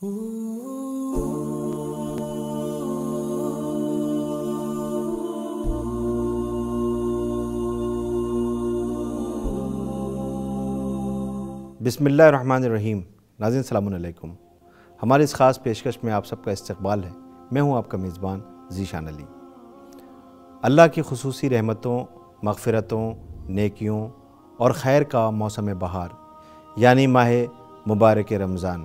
بسم اللہ الرحمن الرحیم۔ ناظرین السلام علیکم۔ ہماری اس خاص پیشکش میں آپ سب کا استقبال ہے۔ میں ہوں آپ کا میزبان ذیشان علی۔ اللہ کی خصوصی رحمتوں، مغفرتوں، نیکیوں اور خیر کا موسم بہار یعنی ماہ مبارک رمضان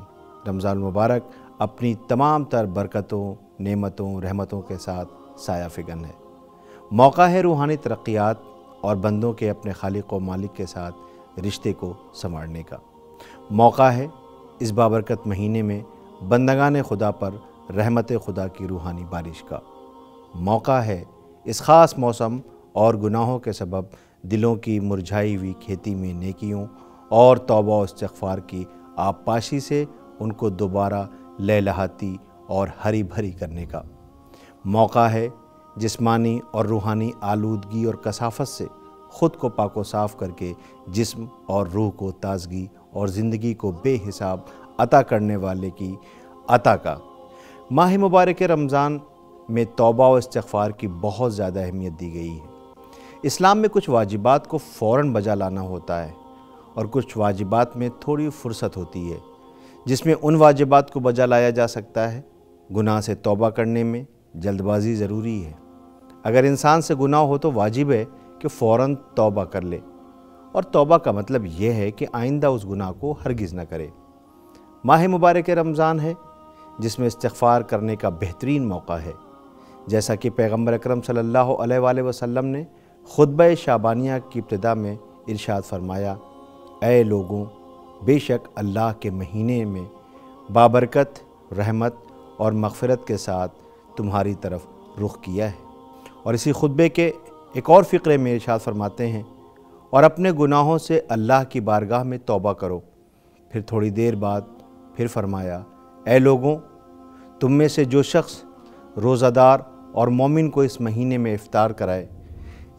المبارک اپنی تمام تر برکتوں، نعمتوں، رحمتوں کے ساتھ سایہ فگن ہے۔ موقع ہے روحانی ترقیات اور بندوں کے اپنے خالق و مالک کے ساتھ رشتے کو سنوارنے کا۔ موقع ہے اس بابرکت مہینے میں بندگان خدا پر رحمت خدا کی روحانی بارش کا۔ موقع ہے اس خاص موسم اور گناہوں کے سبب دلوں کی مرجھائی ہوئی کھیتی میں نیکیوں اور توبہ و استغفار کی آبپاشی سے ان کو دوبارہ لہلہاتی اور ہری بھری کرنے کا۔ موقع ہے جسمانی اور روحانی آلودگی اور کثافت سے خود کو پاک و صاف کر کے جسم اور روح کو تازگی اور زندگی کو بے حساب عطا کرنے والے کی عطا کا۔ ماہ مبارک رمضان میں توبہ و استغفار کی بہت زیادہ اہمیت دی گئی ہے۔ اسلام میں کچھ واجبات کو فوراً بجا لانا ہوتا ہے اور کچھ واجبات میں تھوڑی فرصت ہوتی ہے۔ جس میں ان واجبات کو بجا لایا جا سکتا ہے، گناہ سے توبہ کرنے میں جلد بازی ضروری ہے۔ اگر انسان سے گناہ ہو تو واجب ہے کہ فوراً توبہ کر لے، اور توبہ کا مطلب یہ ہے کہ آئندہ اس گناہ کو ہرگز نہ کرے۔ ماہ مبارک رمضان ہے جس میں استغفار کرنے کا بہترین موقع ہے، جیسا کہ پیغمبر اکرم صلی اللہ علیہ وآلہ وسلم نے خطبہ شعبانیہ کی ابتدا میں ارشاد فرمایا، اے لوگوں، بے شک اللہ کے مہینے میں بابرکت رحمت اور مغفرت کے ساتھ تمہاری طرف رخ کیا ہے۔ اور اسی خطبے کے ایک اور فقرے میں ارشاد فرماتے ہیں، اور اپنے گناہوں سے اللہ کی بارگاہ میں توبہ کرو۔ پھر تھوڑی دیر بعد پھر فرمایا، اے لوگوں، تم میں سے جو شخص روزہ دار اور مومن کو اس مہینے میں افطار کرائے،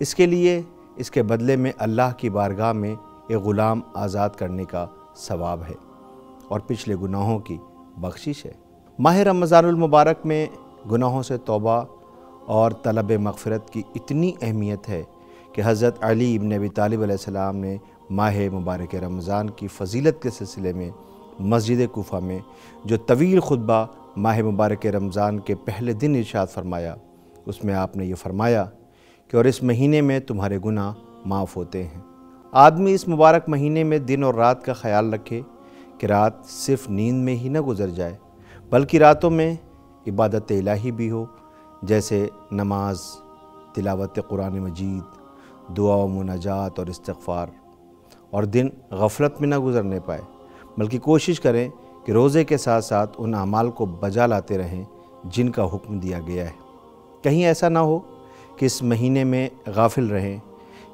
اس کے لیے اس کے بدلے میں اللہ کی بارگاہ میں ایک غلام آزاد کرنے کا ثواب ہے اور پچھلے گناہوں کی بخشش ہے۔ ماہ رمضان المبارک میں گناہوں سے توبہ اور طلب مغفرت کی اتنی اہمیت ہے کہ حضرت علی ابن ابی طالب علیہ السلام نے ماہ مبارک رمضان کی فضیلت کے سلسلے میں مسجد کوفہ میں جو طویل خطبہ ماہ مبارک رمضان کے پہلے دن ارشاد فرمایا، اس میں آپ نے یہ فرمایا کہ اور اس مہینے میں تمہارے گناہ معاف ہوتے ہیں۔ آدمی اس مبارک مہینے میں دن اور رات کا خیال رکھے کہ رات صرف نیند میں ہی نہ گزر جائے، بلکہ راتوں میں عبادت الہی بھی ہو، جیسے نماز، تلاوت قرآن مجید، دعا و مناجات اور استغفار، اور دن غفلت میں نہ گزرنے پائے، بلکہ کوشش کریں کہ روزے کے ساتھ ساتھ ان اعمال کو بجا لاتے رہیں جن کا حکم دیا گیا ہے۔ کہیں ایسا نہ ہو کہ اس مہینے میں غافل رہیں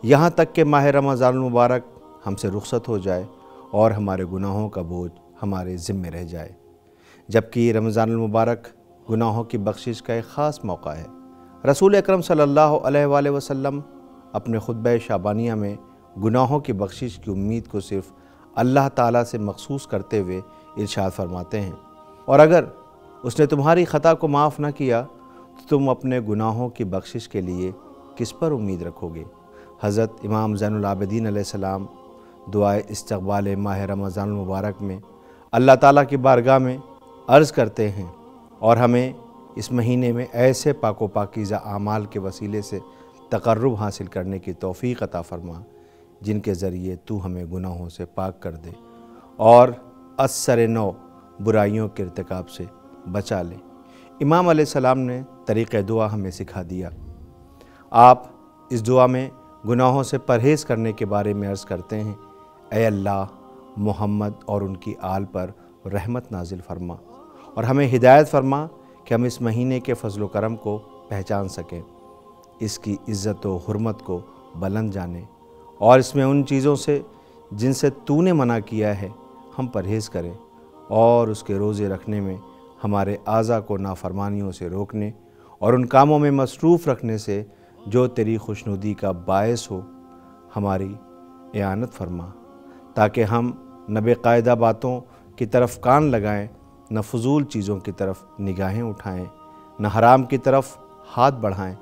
یہاں تک کہ ماہ رمضان المبارک ہم سے رخصت ہو جائے اور ہمارے گناہوں کا بوجھ ہمارے ذمے رہ جائے، جبکہ رمضان المبارک گناہوں کی بخشش کا ایک خاص موقع ہے۔ رسول اکرم صلی اللہ علیہ وآلہ وسلم اپنے خطبہ شعبانیہ میں گناہوں کی بخشش کی امید کو صرف اللہ تعالیٰ سے مخصوص کرتے ہوئے ارشاد فرماتے ہیں، اور اگر اس نے تمہاری خطا کو معاف نہ کیا تو تم اپنے گناہوں کی بخشش کے لیے کس پر امید رکھو گے؟ حضرت امام زین العابدین علیہ السلام دعائے استقبال ماہ رمضان المبارک میں اللہ تعالیٰ کی بارگاہ میں عرض کرتے ہیں، اور ہمیں اس مہینے میں ایسے پاک و پاکیزہ اعمال کے وسیلے سے تقرب حاصل کرنے کی توفیق عطا فرما جن کے ذریعے تو ہمیں گناہوں سے پاک کر دے اور اثر نو برائیوں کے ارتکاب سے بچا لے۔ امام علیہ السلام نے طریقہ دعا ہمیں سکھا دیا۔ آپ اس دعا میں گناہوں سے پرہیز کرنے کے بارے میں عرض کرتے ہیں، اے اللہ، محمد اور ان کی آل پر رحمت نازل فرما اور ہمیں ہدایت فرما کہ ہم اس مہینے کے فضل و کرم کو پہچان سکیں، اس کی عزت و حرمت کو بلند جانیں، اور اس میں ان چیزوں سے جن سے تو نے منع کیا ہے ہم پرہیز کریں، اور اس کے روزے رکھنے میں ہمارے اعضاء کو نافرمانیوں سے روکنے اور ان کاموں میں مصروف رکھنے سے جو تیری خوشنودی کا باعث ہو ہماری اعانت فرما، تاکہ ہم نہ بے قاعدہ باتوں کی طرف کان لگائیں، نہ فضول چیزوں کی طرف نگاہیں اٹھائیں، نہ حرام کی طرف ہاتھ بڑھائیں،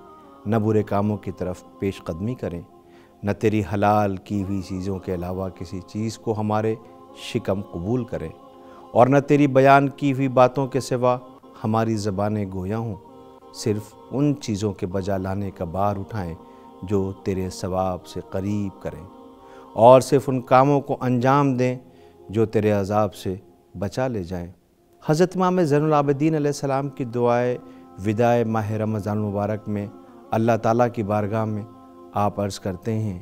نہ برے کاموں کی طرف پیش قدمی کریں، نہ تیری حلال کی ہوئی چیزوں کے علاوہ کسی چیز کو ہمارے شکم قبول کریں، اور نہ تیری بیان کی ہوئی باتوں کے سوا ہماری زبانیں گویا ہوں، صرف ان چیزوں کے بجا لانے کا بار اٹھائیں جو تیرے ثواب سے قریب کریں، اور صرف ان کاموں کو انجام دیں جو تیرے عذاب سے بچا لے جائیں۔ حضرت امام زین العابدین علیہ السلام کی دعائے وداع ماہ رمضان المبارک میں اللہ تعالیٰ کی بارگاہ میں آپ عرض کرتے ہیں،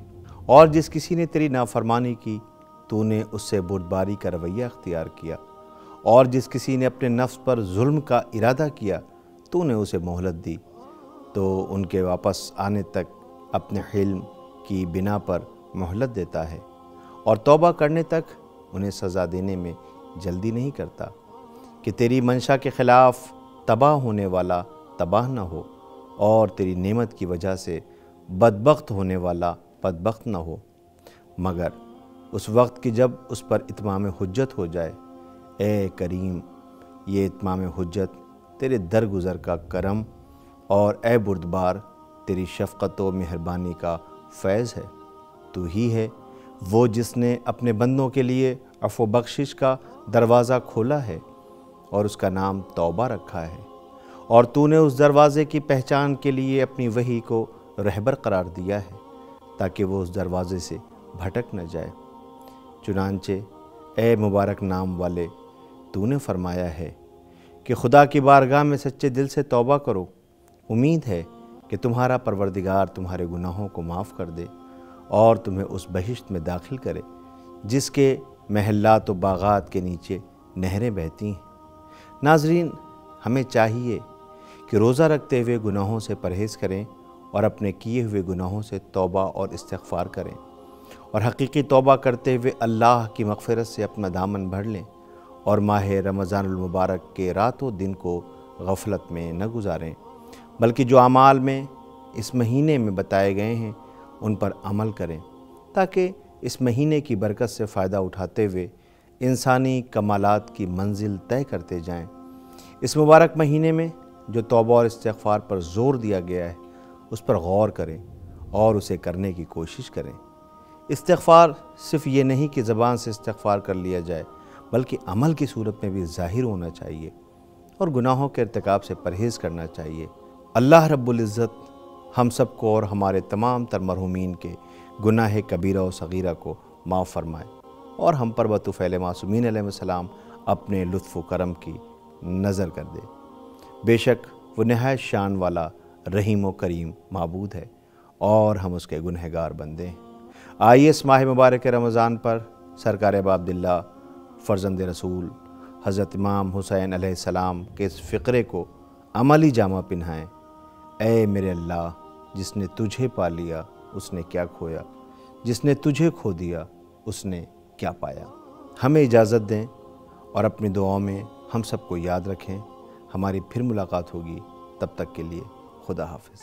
اور جس کسی نے تیری نافرمانی کی تو نے اس سے بردباری کا رویہ اختیار کیا، اور جس کسی نے اپنے نفس پر ظلم کا ارادہ کیا تو نے اسے مہلت دی، تو ان کے واپس آنے تک اپنے حلم کی بنا پر مہلت دیتا ہے، اور توبہ کرنے تک انہیں سزا دینے میں جلدی نہیں کرتا، کہ تیری منشا کے خلاف تباہ ہونے والا تباہ نہ ہو، اور تیری نعمت کی وجہ سے بدبخت ہونے والا بدبخت نہ ہو، مگر اس وقت کی جب اس پر اتمام حجت ہو جائے۔ اے کریم، یہ اتمام حجت تیرے درگزر کا کرم، اور اے بردبار تیری شفقت و مہربانی کا فیض ہے۔ تو ہی ہے وہ جس نے اپنے بندوں کے لیے عفو و بخشش کا دروازہ کھولا ہے، اور اس کا نام توبہ رکھا ہے، اور تو نے اس دروازے کی پہچان کے لیے اپنی وحی کو رہبر قرار دیا ہے، تاکہ وہ اس دروازے سے بھٹک نہ جائے۔ چنانچہ اے مبارک نام والے، تو نے فرمایا ہے کہ خدا کی بارگاہ میں سچے دل سے توبہ کرو، امید ہے کہ تمہارا پروردگار تمہارے گناہوں کو معاف کر دے اور تمہیں اس بہشت میں داخل کرے جس کے محلات و باغات کے نیچے نہریں بہتی ہیں۔ ناظرین، ہمیں چاہیے کہ روزہ رکھتے ہوئے گناہوں سے پرہیز کریں اور اپنے کیے ہوئے گناہوں سے توبہ اور استغفار کریں، اور حقیقی توبہ کرتے ہوئے اللہ کی مغفرت سے اپنا دامن بھر لیں، اور ماہ رمضان المبارک کے رات و دن کو غفلت میں نہ گزاریں، بلکہ جو اعمال میں اس مہینے میں بتائے گئے ہیں ان پر عمل کریں، تاکہ اس مہینے کی برکت سے فائدہ اٹھاتے ہوئے انسانی کمالات کی منزل طے کرتے جائیں۔ اس مبارک مہینے میں جو توبہ اور استغفار پر زور دیا گیا ہے اس پر غور کریں اور اسے کرنے کی کوشش کریں۔ استغفار صرف یہ نہیں کہ زبان سے استغفار کر لیا جائے، بلکہ عمل کی صورت میں بھی ظاہر ہونا چاہیے، اور گناہوں کے ارتکاب سے پرہیز کرنا چاہیے۔ اللہ رب العزت ہم سب کو اور ہمارے تمام تر مرحومین کے گناہ کبیرہ و صغیرہ کو معاف فرمائے، اور ہم پر بطفیل معصومین علیہ السلام اپنے لطف و کرم کی نظر کر دے۔ بے شک وہ نہایت شان والا رحیم و کریم معبود ہے، اور ہم اس کے گنہگار بندے ہیں۔ آئیے اس ماہ مبارک رمضان پر سرکار ابا عبداللہ فرزند رسول حضرت امام حسین علیہ السلام کے اس فقرے کو عملی جامہ پہنائیں۔ اے میرے اللہ، جس نے تجھے پا لیا اس نے کیا کھویا، جس نے تجھے کھو دیا اس نے کیا پایا۔ ہمیں اجازت دیں اور اپنی دعاؤں میں ہم سب کو یاد رکھیں۔ ہماری پھر ملاقات ہوگی، تب تک کے لیے خدا حافظ۔